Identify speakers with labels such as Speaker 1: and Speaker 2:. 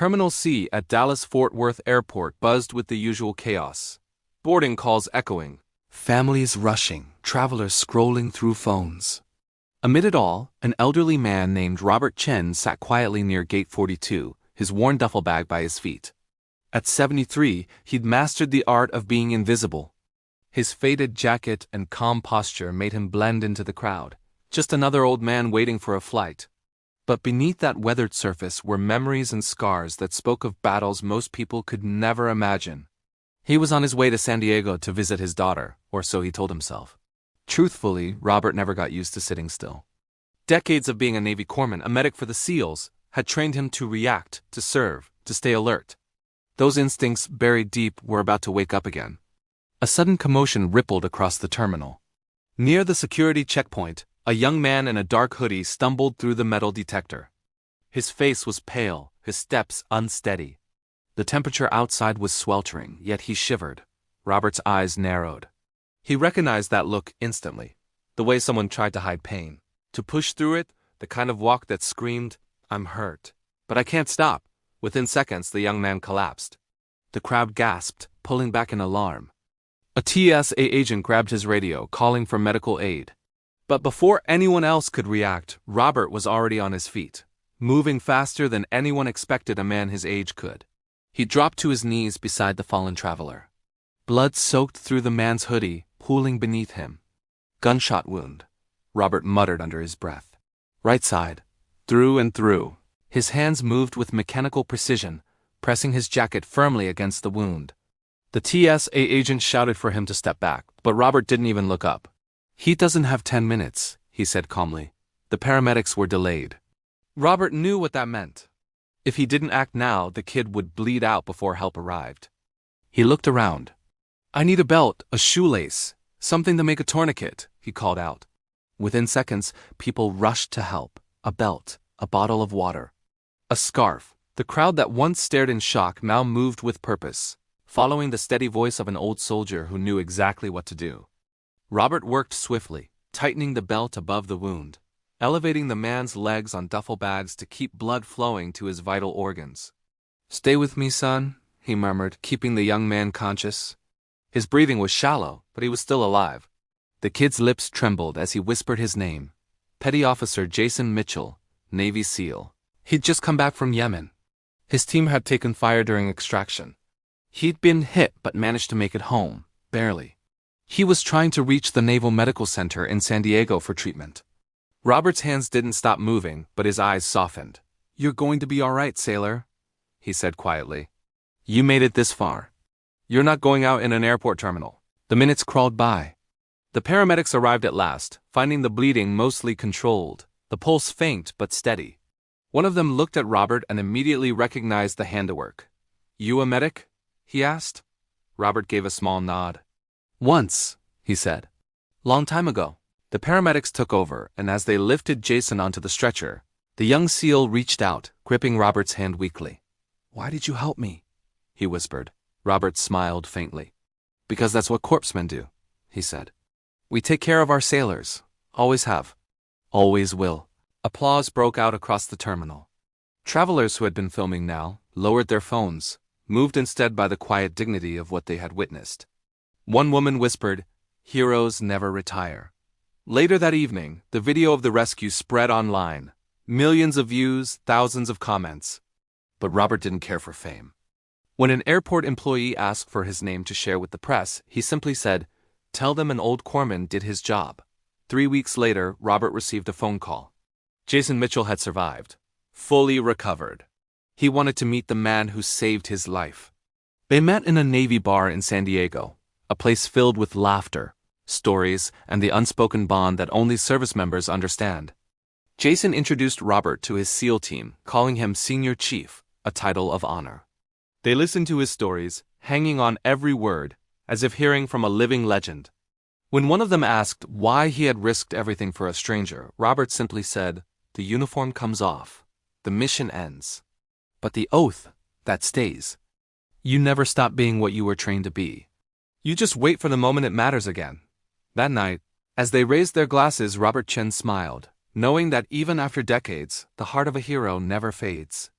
Speaker 1: Terminal C at Dallas-Fort Worth Airport buzzed with the usual chaos. Boarding calls echoing. Families rushing, travelers scrolling through phones. Amid it all, an elderly man named Robert Chen sat quietly near Gate 42, his worn duffel bag by his feet. At 73, he'd mastered the art of being invisible. His faded jacket and calm posture made him blend into the crowd, just another old man waiting for a flight. But beneath that weathered surface were memories and scars that spoke of battles most people could never imagine. He was on his way to San Diego to visit his daughter, or so he told himself. Truthfully, Robert never got used to sitting still. Decades of being a Navy corpsman, a medic for the SEALs, had trained him to react, to serve, to stay alert. Those instincts, buried deep, were about to wake up again. A sudden commotion rippled across the terminal. Near the security checkpoint, a young man in a dark hoodie stumbled through the metal detector. His face was pale, his steps unsteady. The temperature outside was sweltering, yet he shivered. Robert's eyes narrowed. He recognized that look instantly, the way someone tried to hide pain. To push through it, the kind of walk that screamed, "I'm hurt, but I can't stop." Within seconds, the young man collapsed. The crowd gasped, pulling back in alarm. A TSA agent grabbed his radio, calling for medical aid. But before anyone else could react, Robert was already on his feet, moving faster than anyone expected a man his age could. He dropped to his knees beside the fallen traveler. Blood soaked through the man's hoodie, pooling beneath him. "Gunshot wound," Robert muttered under his breath. "Right side, through and through." His hands moved with mechanical precision, pressing his jacket firmly against the wound. The TSA agent shouted for him to step back, but Robert didn't even look up. "He doesn't have 10 minutes, he said calmly. The paramedics were delayed. Robert knew what that meant. If he didn't act now, the kid would bleed out before help arrived. He looked around. "I need a belt, a shoelace, something to make a tourniquet," he called out. Within seconds, people rushed to help. A belt, a bottle of water, a scarf. The crowd that once stared in shock now moved with purpose, following the steady voice of an old soldier who knew exactly what to do. Robert worked swiftly, tightening the belt above the wound, elevating the man's legs on duffel bags to keep blood flowing to his vital organs. "Stay with me, son," he murmured, keeping the young man conscious. His breathing was shallow, but he was still alive. The kid's lips trembled as he whispered his name. Petty Officer Jason Mitchell, Navy SEAL. He'd just come back from Yemen. His team had taken fire during extraction. He'd been hit but managed to make it home, barely. He was trying to reach the Naval Medical Center in San Diego for treatment. Robert's hands didn't stop moving, but his eyes softened. "You're going to be all right, sailor," he said quietly. "You made it this far. You're not going out in an airport terminal." The minutes crawled by. The paramedics arrived at last, finding the bleeding mostly controlled, the pulse faint but steady. One of them looked at Robert and immediately recognized the handiwork. "You a medic?" he asked. Robert gave a small nod. "Once," he said. "Long time ago." The paramedics took over, and as they lifted Jason onto the stretcher, the young SEAL reached out, gripping Robert's hand weakly. "Why did you help me?" he whispered. Robert smiled faintly. "Because that's what corpsmen do," he said. "We take care of our sailors. Always have. Always will." Applause broke out across the terminal. Travelers who had been filming now lowered their phones, moved instead by the quiet dignity of what they had witnessed. One woman whispered, "Heroes never retire." Later that evening, the video of the rescue spread online. Millions of views, thousands of comments. But Robert didn't care for fame. When an airport employee asked for his name to share with the press, he simply said, "Tell them an old corpsman did his job." 3 weeks later, Robert received a phone call. Jason Mitchell had survived, fully recovered. He wanted to meet the man who saved his life. They met in a Navy bar in San Diego, a place filled with laughter, stories, and the unspoken bond that only service members understand. Jason introduced Robert to his SEAL team, calling him Senior Chief, a title of honor. They listened to his stories, hanging on every word, as if hearing from a living legend. When one of them asked why he had risked everything for a stranger, Robert simply said, "The uniform comes off. The mission ends. But the oath, that stays. You never stop being what you were trained to be. You just wait for the moment it matters again." That night, as they raised their glasses, Robert Chen smiled, knowing that even after decades, the heart of a hero never fades.